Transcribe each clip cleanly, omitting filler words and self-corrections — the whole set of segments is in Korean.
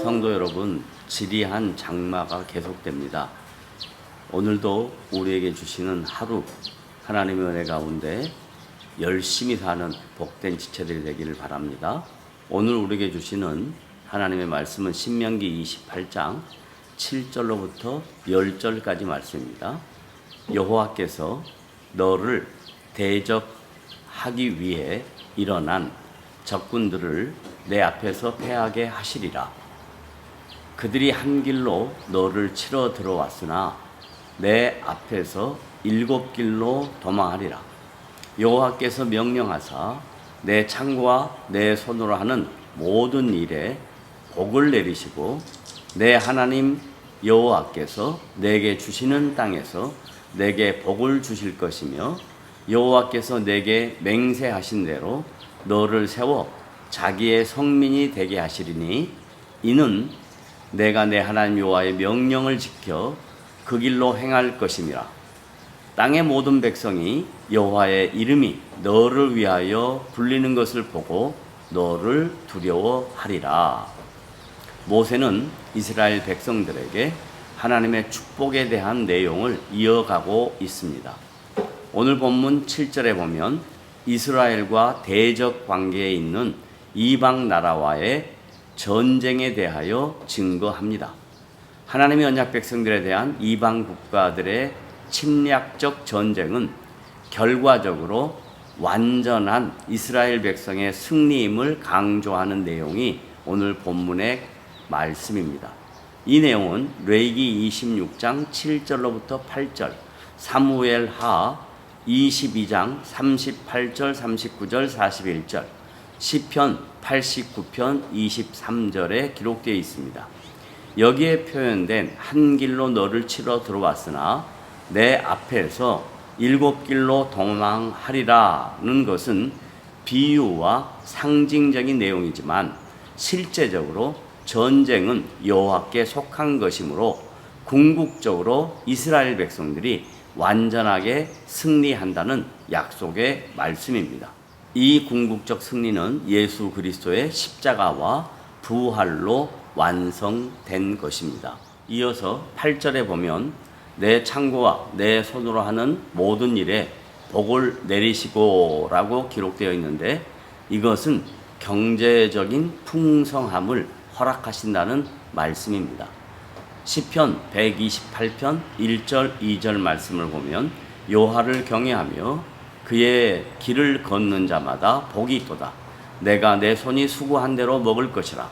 성도 여러분, 지리한 장마가 계속됩니다. 오늘도 우리에게 주시는 하루, 하나님의 은혜 가운데 열심히 사는 복된 지체들이 되기를 바랍니다. 오늘 우리에게 주시는 하나님의 말씀은 신명기 28장 7절로부터 10절까지 말씀입니다. 여호와께서 너를 대적하기 위해 일어난 적군들을 내 앞에서 패하게 하시리라. 그들이 한 길로 너를 치러 들어왔으나 내 앞에서 7길로 도망하리라. 여호와께서 명령하사 내 창과 내 손으로 하는 모든 일에 복을 내리시고 내 하나님 여호와께서 내게 주시는 땅에서 내게 복을 주실 것이며 여호와께서 내게 맹세하신 대로 너를 세워 자기의 성민이 되게 하시리니 이는 내가 내 하나님 여호와의 명령을 지켜 그 길로 행할 것임이라. 땅의 모든 백성이 여호와의 이름이 너를 위하여 불리는 것을 보고 너를 두려워하리라. 모세는 이스라엘 백성들에게 하나님의 축복에 대한 내용을 이어가고 있습니다. 오늘 본문 7절에 보면 이스라엘과 대적 관계에 있는 이방 나라와의 전쟁에 대하여 증거합니다. 하나님의 언약 백성들에 대한 이방 국가들의 침략적 전쟁은 결과적으로 완전한 이스라엘 백성의 승리임을 강조하는 내용이 오늘 본문의 말씀입니다. 이 내용은 레위기 26장 7절로부터 8절, 사무엘하 22장 38절, 39절, 41절, 시편 89편 23절에 기록되어 있습니다. 여기에 표현된 한 길로 너를 치러 들어왔으나 내 앞에서 7길로 도망하리라는 것은 비유와 상징적인 내용이지만 실제적으로 전쟁은 여호와께 속한 것이므로 궁극적으로 이스라엘 백성들이 완전하게 승리한다는 약속의 말씀입니다. 이 궁극적 승리는 예수 그리스도의 십자가와 부활로 완성된 것입니다. 이어서 8절에 보면 내 창고와 내 손으로 하는 모든 일에 복을 내리시고 라고 기록되어 있는데 이것은 경제적인 풍성함을 허락하신다는 말씀입니다. 시편 128편 1절 2절 말씀을 보면 여호와를 경외하며 그의 길을 걷는 자마다 복이 있도다. 내가 내 손이 수고한 대로 먹을 것이라.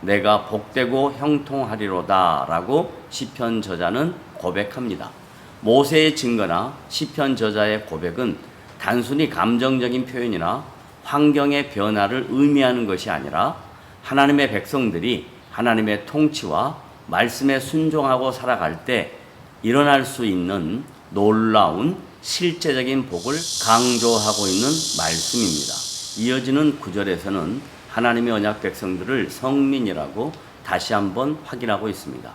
내가 복되고 형통하리로다 라고 시편 저자는 고백합니다. 모세의 증거나 시편 저자의 고백은 단순히 감정적인 표현이나 환경의 변화를 의미하는 것이 아니라 하나님의 백성들이 하나님의 통치와 말씀에 순종하고 살아갈 때 일어날 수 있는 놀라운 실제적인 복을 강조하고 있는 말씀입니다. 이어지는 9절에서는 하나님의 언약 백성들을 성민이라고 다시 한번 확인하고 있습니다.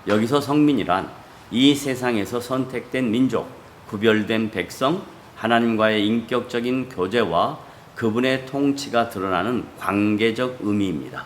여기서 성민이란 이 세상에서 선택된 민족, 구별된 백성, 하나님과의 인격적인 교제와 그분의 통치가 드러나는 관계적 의미입니다.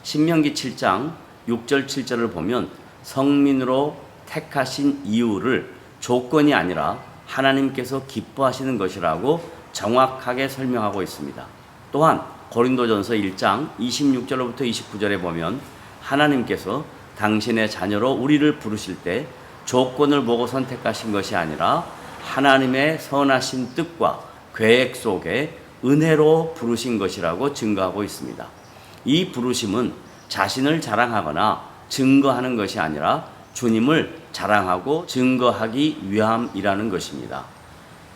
신명기 7장 6절 7절을 보면 성민으로 택하신 이유를 조건이 아니라 하나님께서 기뻐하시는 것이라고 정확하게 설명하고 있습니다. 또한 고린도전서 1장 26절로부터 29절에 보면 하나님께서 당신의 자녀로 우리를 부르실 때 조건을 보고 선택하신 것이 아니라 하나님의 선하신 뜻과 계획 속에 은혜로 부르신 것이라고 증거하고 있습니다. 이 부르심은 자신을 자랑하거나 증거하는 것이 아니라 주님을 자랑하고 증거하기 위함이라는 것입니다.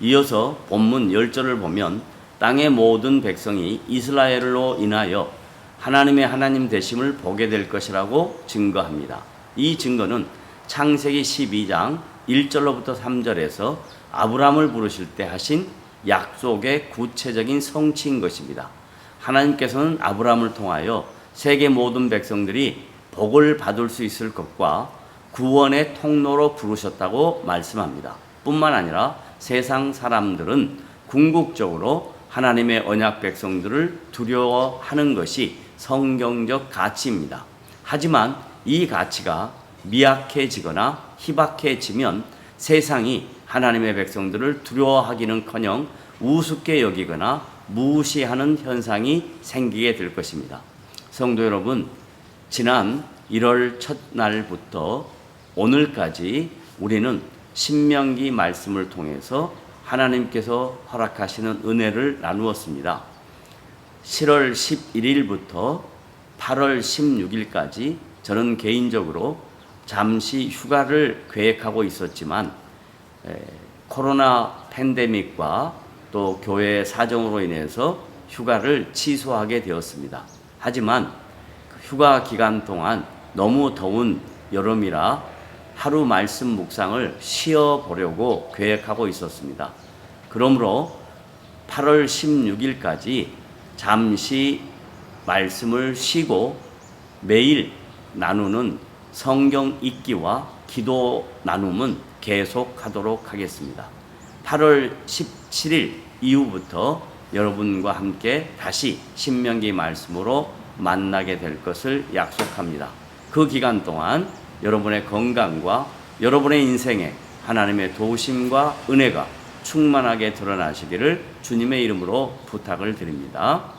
이어서 본문 10절을 보면 땅의 모든 백성이 이스라엘로 인하여 하나님의 하나님 되심을 보게 될 것이라고 증거합니다. 이 증거는 창세기 12장 1절로부터 3절에서 아브라함을 부르실 때 하신 약속의 구체적인 성취인 것입니다. 하나님께서는 아브라함을 통하여 세계 모든 백성들이 복을 받을 수 있을 것과 구원의 통로로 부르셨다고 말씀합니다. 뿐만 아니라 세상 사람들은 궁극적으로 하나님의 언약 백성들을 두려워하는 것이 성경적 가치입니다. 하지만 이 가치가 미약해지거나 희박해지면 세상이 하나님의 백성들을 두려워하기는커녕 우습게 여기거나 무시하는 현상이 생기게 될 것입니다. 성도 여러분, 지난 1월 첫날부터 오늘까지 우리는 신명기 말씀을 통해서 하나님께서 허락하시는 은혜를 나누었습니다. 7월 11일부터 8월 16일까지 저는 개인적으로 잠시 휴가를 계획하고 있었지만 코로나 팬데믹과 또 교회 사정으로 인해서 휴가를 취소하게 되었습니다. 하지만 휴가 기간 동안 너무 더운 여름이라 하루 말씀 묵상을 쉬어보려고 계획하고 있었습니다. 그러므로 8월 16일까지 잠시 말씀을 쉬고 매일 나누는 성경 읽기와 기도 나눔은 계속하도록 하겠습니다. 8월 17일 이후부터 여러분과 함께 다시 신명기 말씀으로 만나게 될 것을 약속합니다. 그 기간 동안 여러분의 건강과 여러분의 인생에 하나님의 도우심과 은혜가 충만하게 드러나시기를 주님의 이름으로 부탁을 드립니다.